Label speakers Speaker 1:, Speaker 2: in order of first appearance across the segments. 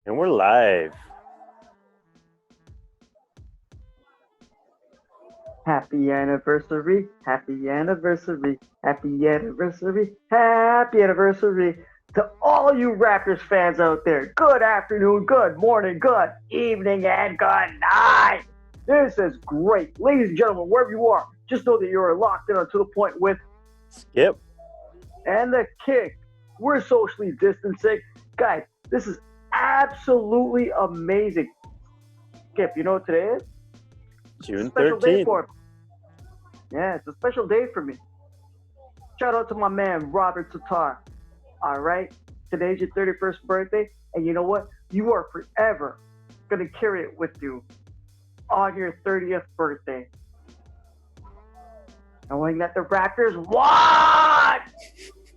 Speaker 1: And we're live.
Speaker 2: Happy anniversary, happy anniversary, happy anniversary, happy anniversary to all you Raptors fans out there. Good afternoon, good morning, good evening, and good night. This is great. Ladies and gentlemen, wherever you are, just know that you're locked in on To The Point with
Speaker 1: Skip.
Speaker 2: and the Kick. We're socially distancing. Guys, this is absolutely amazing. Skip, you know what today is?
Speaker 1: June
Speaker 2: Special day
Speaker 1: 13th.
Speaker 2: for me. Yeah, it's a special day for me. Shout out to my man, Robert Tatar. All right? Today's your 31st birthday, and you know what? You are forever going to carry it with you on your 30th birthday. Knowing that the Raptors won!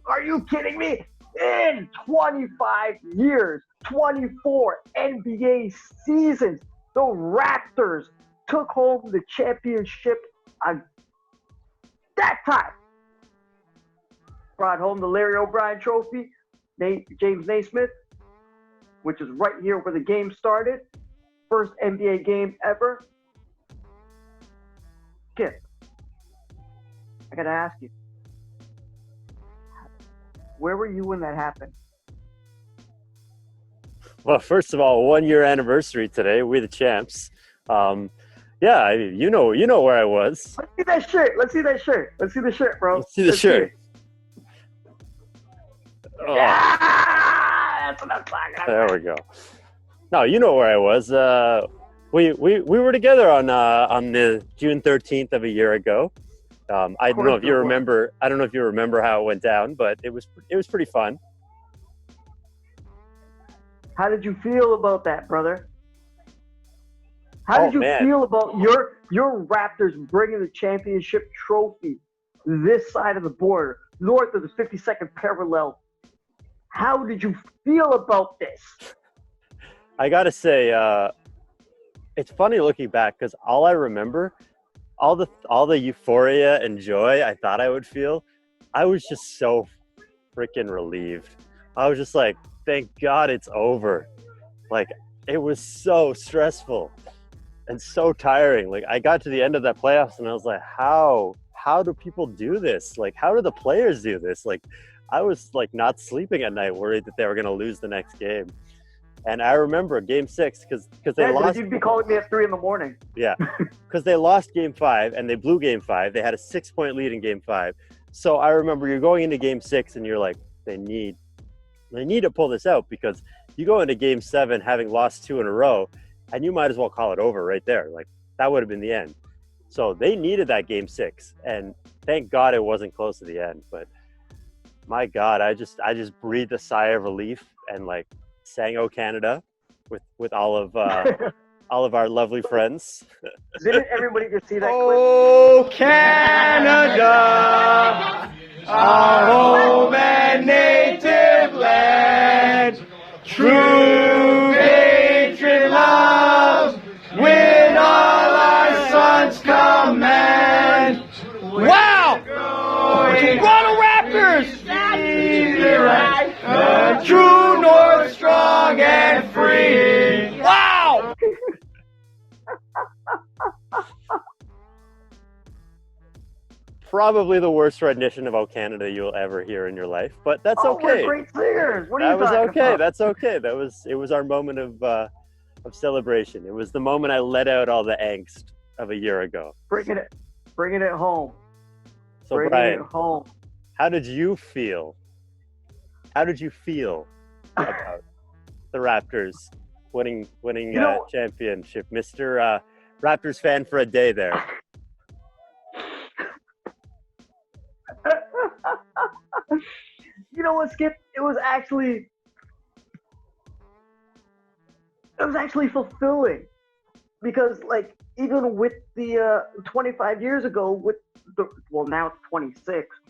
Speaker 2: Are you kidding me? In 25 years, 24 NBA seasons, the Raptors took home the championship on that time. Brought home the Larry O'Brien Trophy, James Naismith, which is right here where the game started. First NBA game ever. Kip, I gotta ask you, where were you when that happened?
Speaker 1: Well, first of all, 1 year anniversary today. We're the champs. Yeah, I mean, you know where I was.
Speaker 2: Let's see that shirt. Let's see that shirt. Let's see the shirt, bro.
Speaker 1: Let's see the shirt. Oh,
Speaker 2: Yeah, that's what I'm talking about.
Speaker 1: there we go. No, you know where I was. We were together on the June 13th of a year ago. I don't know if you remember. I don't know if you remember how it went down, but it was pretty fun.
Speaker 2: How did you feel about that, brother? How did you feel about your Raptors bringing the championship trophy this side of the border, north of the 52nd parallel? How did you feel about this?
Speaker 1: I gotta say, it's funny looking back because all I remember, all the euphoria and joy I thought I would feel, I was just so freaking relieved. I was just like, thank God it's over. Like, it was so stressful and so tiring. Like, I got to the end of that playoffs and I was like, how do people do this? Like, how do the players do this? Like, I was like not sleeping at night worried that they were going to lose the next game. And I remember game 6 because they lost.
Speaker 2: You'd be calling me at 3 a.m.
Speaker 1: Yeah, because they lost game 5 and they blew game 5. They had a 6-point lead in game 5. So I remember you're going into game 6 and you're like, they need to pull this out because you go into game 7 having lost 2 in a row and you might as well call it over right there. Like, that would have been the end. So they needed that game 6, and thank God it wasn't close to the end. But my God, I just breathed a sigh of relief and like sang "O Canada" with all of our lovely friends.
Speaker 2: Didn't everybody just see that clip?
Speaker 1: Oh Canada, our home and native land, true patriot love, with all our sons command. Wow! Toronto Raptors! The true north, strong and free. Wow! Probably the worst rendition of "O Canada" you'll ever hear in your life, but that's okay.
Speaker 2: We're great singers. What are
Speaker 1: That
Speaker 2: you
Speaker 1: was
Speaker 2: talking
Speaker 1: okay.
Speaker 2: about?
Speaker 1: That's okay. It was our moment of celebration. It was the moment I let out all the angst of a year ago.
Speaker 2: Bringing it home.
Speaker 1: So
Speaker 2: Bringing
Speaker 1: Brian,
Speaker 2: it home.
Speaker 1: how did you feel? How did you feel about the Raptors winning championship, Mr. Raptors fan for a day there?
Speaker 2: You know what, Skip? It was actually fulfilling because, like, even with the 25 years ago, now it's 26.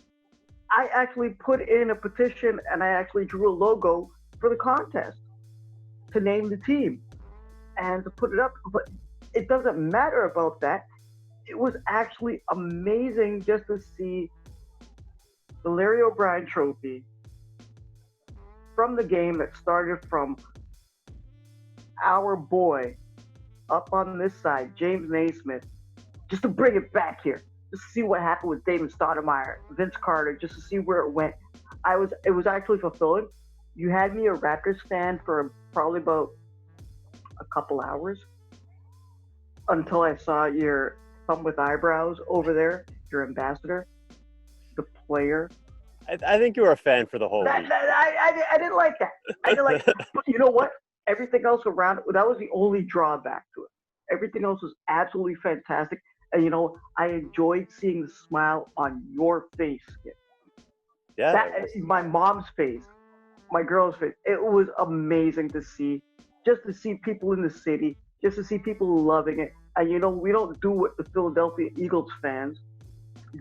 Speaker 2: I actually put in a petition and I actually drew a logo for the contest to name the team and to put it up. But it doesn't matter about that. It was actually amazing just to see the Larry O'Brien Trophy from the game that started from our boy up on this side, James Naismith, just to bring it back here, just to see what happened with David Stoudemire, Vince Carter, just to see where it went. It was actually fulfilling. You had me a Raptors fan for probably about a couple hours until I saw your thumb with eyebrows over there, your ambassador, the player.
Speaker 1: I think you were a fan for the whole week.
Speaker 2: I didn't like that. I didn't like that. But you know what? Everything else around it, that was the only drawback to it. Everything else was absolutely fantastic. And, you know, I enjoyed seeing the smile on your face, Skip.
Speaker 1: Yeah.
Speaker 2: My mom's face, my girl's face. It was amazing to see. Just to see people in the city, just to see people loving it. And, you know, we don't do what the Philadelphia Eagles fans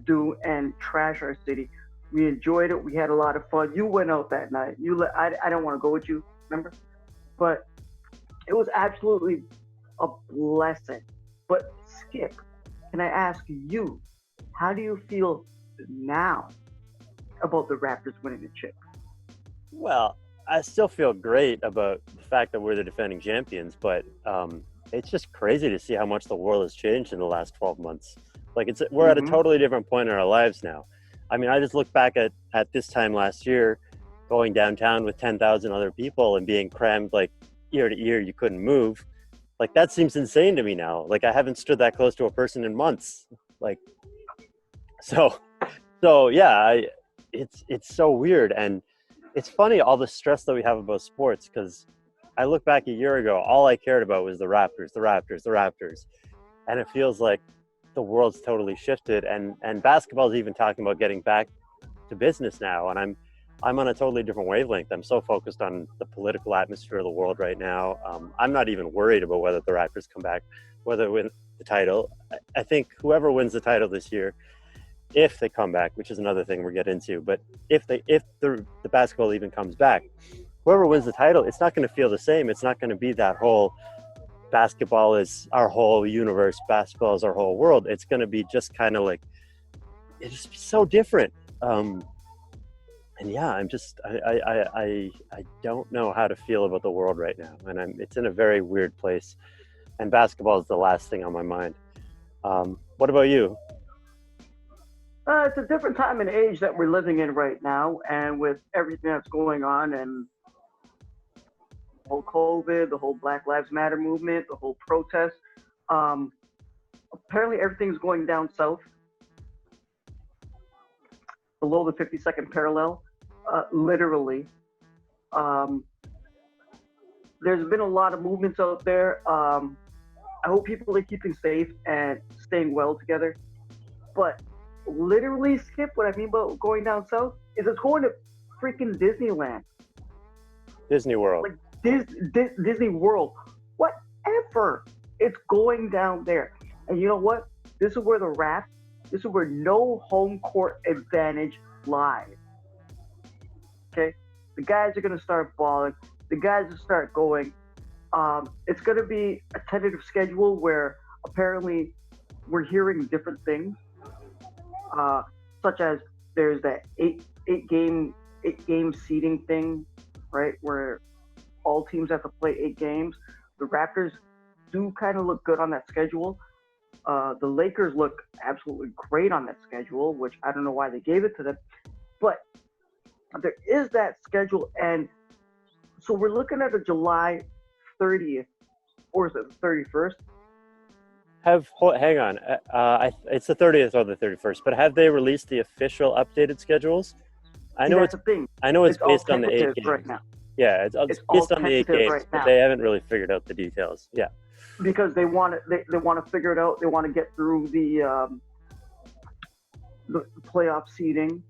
Speaker 2: do and trash our city. We enjoyed it. We had a lot of fun. You went out that night. I don't want to go with you, remember? But it was absolutely a blessing. But Skip, can I ask you, how do you feel now about the Raptors winning the chip?
Speaker 1: Well, I still feel great about the fact that we're the defending champions, but it's just crazy to see how much the world has changed in the last 12 months. Like we're at a totally different point in our lives now. I mean, I just look back at this time last year, going downtown with 10,000 other people and being crammed like ear to ear, you couldn't move. Like that seems insane to me now. Like I haven't stood that close to a person in months. Like, so yeah, it's so weird. And it's funny, all the stress that we have about sports, because I look back a year ago, all I cared about was the Raptors. And it feels like the world's totally shifted, and basketball is even talking about getting back to business now. And I'm on a totally different wavelength. I'm so focused on the political atmosphere of the world right now. I'm not even worried about whether the Raptors come back, whether they win the title. I think whoever wins the title this year, if they come back, which is another thing we'll get into, but if the basketball even comes back, whoever wins the title, it's not going to feel the same. It's not going to be that whole basketball is our whole universe, basketball is our whole world. It's going to be just kind of like, it's just so different. And yeah, I don't know how to feel about the world right now. And it's in a very weird place. And basketball is the last thing on my mind. What about you?
Speaker 2: It's a different time and age that we're living in right now. And with everything that's going on and the whole COVID, the whole Black Lives Matter movement, the whole protest, apparently everything's going down south below the 52nd parallel. Literally. There's been a lot of movements out there. I hope people are keeping safe and staying well together. But literally, Skip, what I mean about going down south is it's going to freaking Disneyland.
Speaker 1: Disney World.
Speaker 2: Like Disney World. Whatever. It's going down there. And you know what? This is where this is where no home court advantage lies. Okay? The guys are going to start balling. The guys will start going. It's going to be a tentative schedule where apparently we're hearing different things, such as there's that eight game seeding thing, right? Where all teams have to play 8 games. The Raptors do kind of look good on that schedule. The Lakers look absolutely great on that schedule, which I don't know why they gave it to them. But there is that schedule, and so we're looking at a July 30th, or is it the 31st?
Speaker 1: Hang on. It's the 30th or the 31st, but have they released the official updated schedules? I know
Speaker 2: that's the thing.
Speaker 1: I know it's based on the 8 games.
Speaker 2: Right now.
Speaker 1: Yeah, it's based on the 8 games, right, but they haven't really figured out the details. Yeah,
Speaker 2: because they want to figure it out. They want to get through the playoff seeding,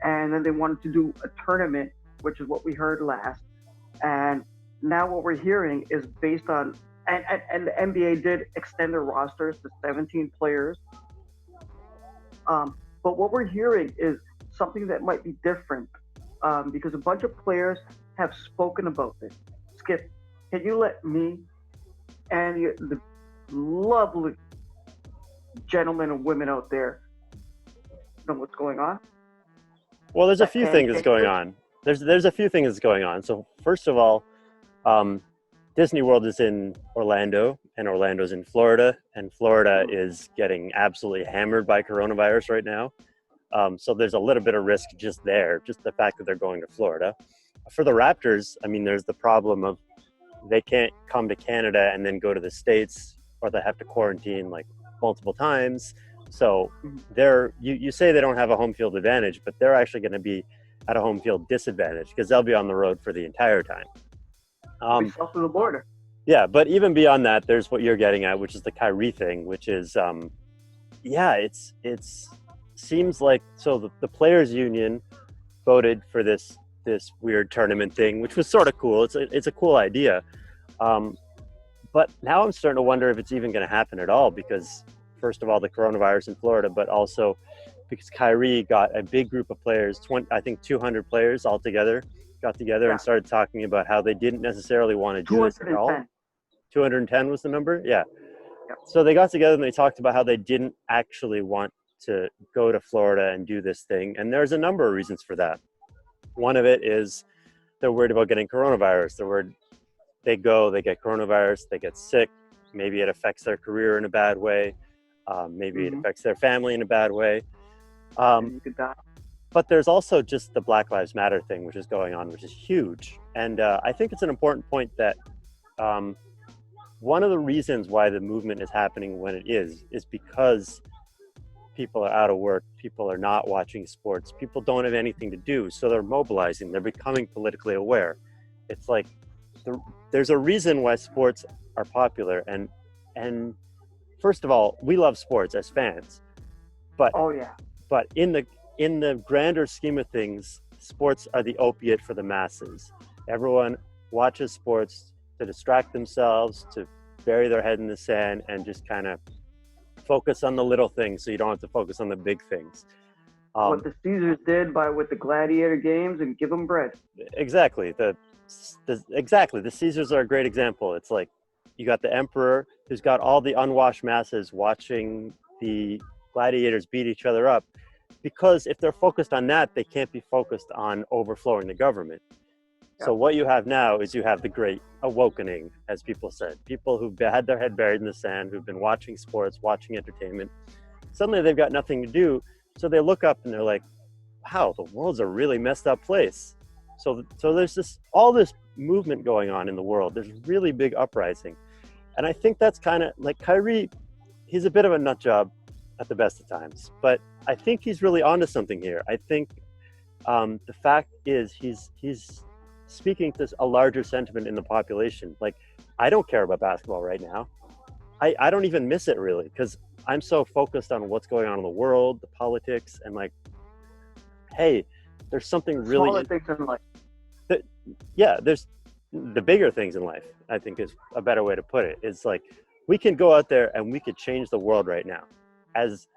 Speaker 2: and then they wanted to do a tournament, which is what we heard last. And now what we're hearing is based on, and the NBA did extend their rosters to 17 players. But what we're hearing is something that might be different, because a bunch of players have spoken about this. Skip, can you let me and the lovely gentlemen and women out there know what's going on?
Speaker 1: Well, there's a few things that's going on. There's a few things that's going on. So first of all, Disney World is in Orlando, and Orlando's in Florida, and Florida is getting absolutely hammered by coronavirus right now. So there's a little bit of risk just there, just the fact that they're going to Florida. For the Raptors, I mean, there's the problem of they can't come to Canada and then go to the States, or they have to quarantine like multiple times. So you say they don't have a home field advantage, but they're actually going to be at a home field disadvantage because they'll be on the road for the entire time.
Speaker 2: South of the border.
Speaker 1: Yeah, but even beyond that, there's what you're getting at, which is the Kyrie thing, which is, it's seems like so the players' union voted for this weird tournament thing, which was sort of cool. It's a cool idea, but now I'm starting to wonder if it's even going to happen at all because, first of all, the coronavirus in Florida, but also because Kyrie got a big group of players, I think 200 players all together, got together and started talking about how they didn't necessarily want to do this at all. 210 was the number? Yeah.
Speaker 2: Yep.
Speaker 1: So they got together and they talked about how they didn't actually want to go to Florida and do this thing. And there's a number of reasons for that. One of it is they're worried about getting coronavirus. They're worried they get coronavirus, they get sick. Maybe it affects their career in a bad way. Maybe it affects their family in a bad way.
Speaker 2: You could die.
Speaker 1: But there's also just the Black Lives Matter thing, which is going on, which is huge. And I think it's an important point that one of the reasons why the movement is happening when it is because people are out of work, people are not watching sports, people don't have anything to do, so they're mobilizing, they're becoming politically aware. It's like there's a reason why sports are popular, and first of all, we love sports as fans, but but in the grander scheme of things, sports are the opiate for the masses. Everyone watches sports to distract themselves, to bury their head in the sand and just kind of focus on the little things so you don't have to focus on the big things.
Speaker 2: What the Caesars did with the gladiator games and give them bread.
Speaker 1: Exactly. The Caesars are a great example. It's like you got the emperor who's got all the unwashed masses watching the gladiators beat each other up, because if they're focused on that, they can't be focused on overthrowing the government. So what you have now is you have the great awakening, as people said. People who've had their head buried in the sand, who've been watching sports, watching entertainment. Suddenly they've got nothing to do. So they look up and they're like, wow, the world's a really messed up place. So there's all this movement going on in the world. There's really big uprising. And I think that's kind of like Kyrie, he's a bit of a nut job at the best of times. But I think he's really onto something here. I think the fact is he's speaking to a larger sentiment in the population. Like, I don't care about basketball right now. I don't even miss it really, because I'm so focused on what's going on in the world, the politics, and like, hey, there's something really
Speaker 2: smaller things in life.
Speaker 1: There's the bigger things in life, I think is a better way to put it. It's like we can go out there and we could change the world right now as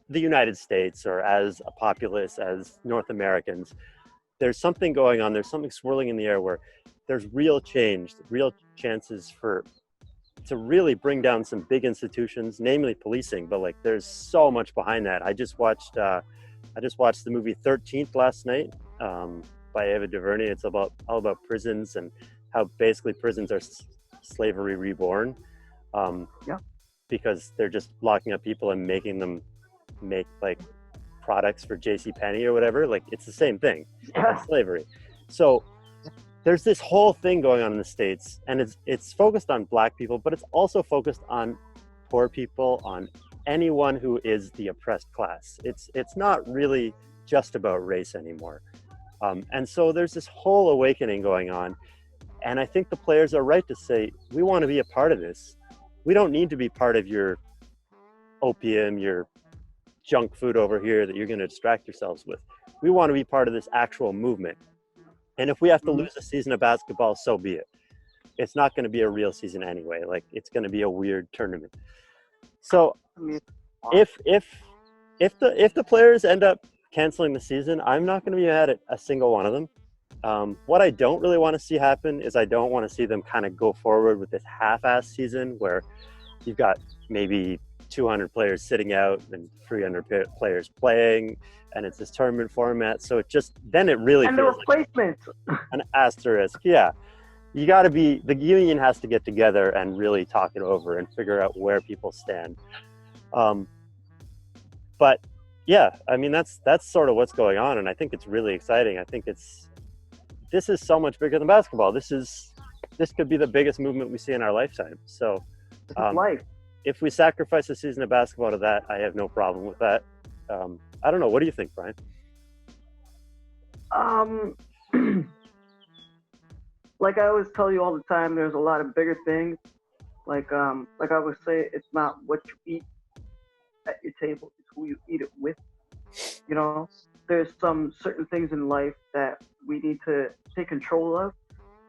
Speaker 1: the United States, or as a populace, as North Americans. There's something going on, there's something swirling in the air where there's real change, real chances to really bring down some big institutions, namely policing. But like, there's so much behind that. I just watched the movie 13th last night by Ava DuVernay. It's all about prisons and how basically prisons are slavery reborn, because they're just locking up people and making them make like products for JCPenney or whatever. Like, it's the same thing as slavery. So there's this whole thing going on in the States, and it's focused on Black people, but it's also focused on poor people, on anyone who is the oppressed class. It's not really just about race anymore. And so there's this whole awakening going on. And I think the players are right to say, we want to be a part of this. We don't need to be part of your opium, your junk food over here that you're going to distract yourselves with. We want to be part of this actual movement. And if we have to lose a season of basketball, so be it. It's not going to be a real season anyway. Like, it's going to be a weird tournament. So if the players end up canceling the season, I'm not going to be mad at a single one of them. What I don't really want to see happen is I don't want to see them kind of go forward with this half-ass season where you've got maybe 200 players sitting out and 300 players playing, and it's this tournament format. So it really
Speaker 2: and the
Speaker 1: feels
Speaker 2: replacements
Speaker 1: like an asterisk. Yeah. you got to be, the union has to get together and really talk it over and figure out where people stand. But yeah, I mean, that's sort of what's going on, and I think it's really exciting. I think this is so much bigger than basketball. This could be the biggest movement we see in our lifetime. So
Speaker 2: Life.
Speaker 1: if we sacrifice a season of basketball to that, I have no problem with that. I don't know. What do you think, Brian?
Speaker 2: Like I always tell you all the time, there's a lot of bigger things. Like I would say, it's not what you eat at your table, it's who you eat it with. You know, there's some certain things in life that we need to take control of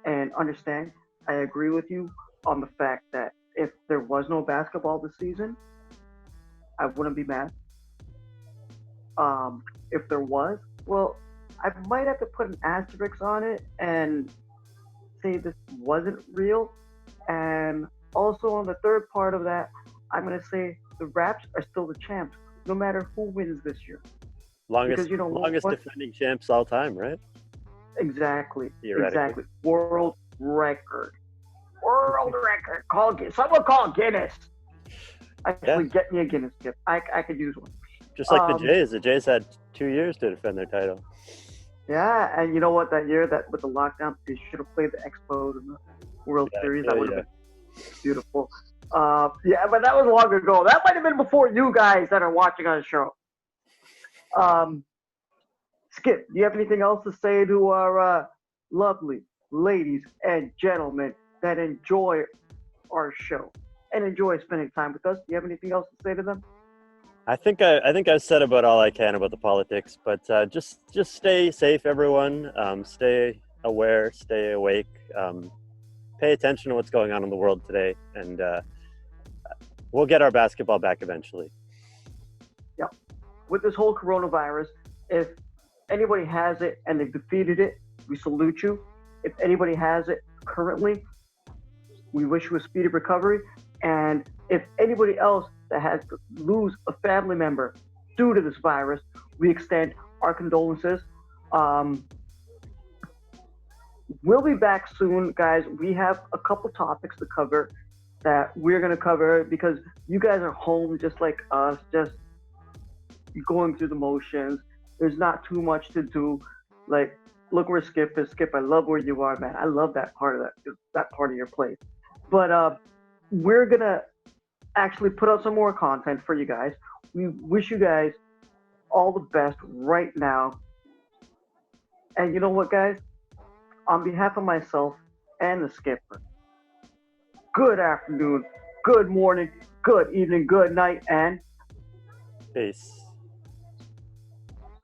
Speaker 2: and understand. I agree with you on the fact that if there was no basketball this season, I wouldn't be mad. If there was, well, I might have to put an asterisk on it and say this wasn't real. And also on the third part of that, I'm gonna say the Raps are still the champs, no matter who wins this year.
Speaker 1: Longest
Speaker 2: Because you know
Speaker 1: longest
Speaker 2: what?
Speaker 1: defending champs all time, right?
Speaker 2: Exactly,
Speaker 1: Theoretically.
Speaker 2: exactly. World record. World record. Someone call Guinness. Actually,
Speaker 1: Yeah,
Speaker 2: get me a Guinness gift. I could use one.
Speaker 1: just like the
Speaker 2: Um,
Speaker 1: Jays. The Jays had 2 years to defend their title.
Speaker 2: yeah, and you know what? That year, that with the lockdown, they should have played the Expos in the World Series. That would have been beautiful. Yeah, but that was long ago. That might have been before you guys that are watching our show. Um, Skip, do you have anything else to say to our lovely ladies and gentlemen that enjoy our show and enjoy spending time with us? Do you have anything else to say to them?
Speaker 1: I think I've said about all I can about the politics, but just stay safe, everyone. Stay aware, stay awake. Pay attention to what's going on in the world today, and we'll get our basketball back eventually.
Speaker 2: Yeah. With this whole coronavirus, if anybody has it and they've defeated it, we salute you. If anybody has it currently, we wish you a speedy recovery. And if anybody else that has to lose a family member due to this virus, we extend our condolences. Um, we'll be back soon, guys. We have a couple topics to cover that we're going to cover because you guys are home just like us, just going through the motions. There's not too much to do. Like, look where Skip is. Skip, I love where you are, man. I love that part of that part of your place. But we're gonna actually put out some more content for you guys. We wish you guys all the best right now. And you know what, guys? On behalf of myself and the skipper, good afternoon, good morning, good evening, good night, and
Speaker 1: Peace.